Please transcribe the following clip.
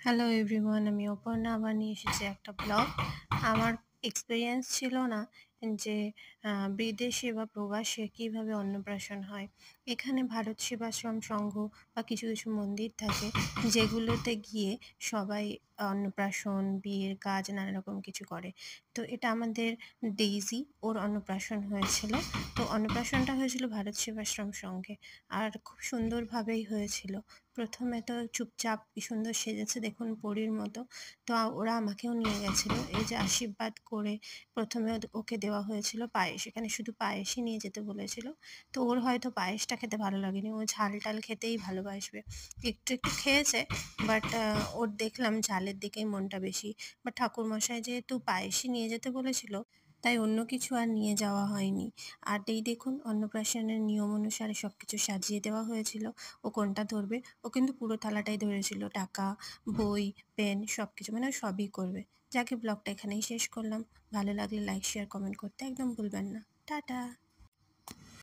Hello everyone, আমি অপর্ণা আবার নিয়ে এসেছি একটা ব্লগ। আমার এক্সপেরিয়েন্স ছিল না যে বিদেশে বা প্রবাসে কীভাবে অন্নপ্রাশন হয়। এখানে ভারত সেবাশ্রম সংঘ বা কিছু কিছু মন্দির থাকে যেগুলোতে গিয়ে সবাই অন্নপ্রাশন, বিয়ের কাজ নানা রকম কিছু করে। তো এটা আমাদের ডেইজি ওর অন্নপ্রাশন হয়েছিল। তো অন্নপ্রাশনটা হয়েছিল ভারত সেবাশ্রম সংঘে, আর খুব সুন্দরভাবেই হয়েছিল। প্রথমে তো চুপচাপ কি সুন্দর সেজেছে দেখুন, পরীর মতো। তো ওরা আমাকেও নিয়ে গেছিল এই যে আশীর্বাদ করে। প্রথমে ওকে দেওয়া হয়েছিল পায়েস, এখানে শুধু পায়েসই নিয়ে যেতে বলেছিল। তো ওর হয়তো পায়েসটা খেতে ভালো লাগেনি, ও ঝাল টাল খেতেই ভালোবাসবে। একটু একটু খেয়েছে, বাট ওর দেখলাম ঝালের দিকেই মনটা বেশি। বাট ঠাকুরমশাই যেহেতু পায়েসই নিয়ে যেতে বলেছিল, তাই অন্য কিছু আর নিয়ে যাওয়া হয়নি। আর এই দেখুন, অন্নপ্রাশনের নিয়ম অনুসারে সবকিছু সাজিয়ে দেওয়া হয়েছিল। ও কোনটা ধরবে? ও কিন্তু পুরো থালাটাই ধরেছিল, টাকা, বই, পেন সবকিছু, মানে ও সবই করবে। যাকে ব্লগটা এখানেই শেষ করলাম। ভালো লাগলে লাইক, শেয়ার, কমেন্ট করতে একদম ভুলবেন না। টাটা।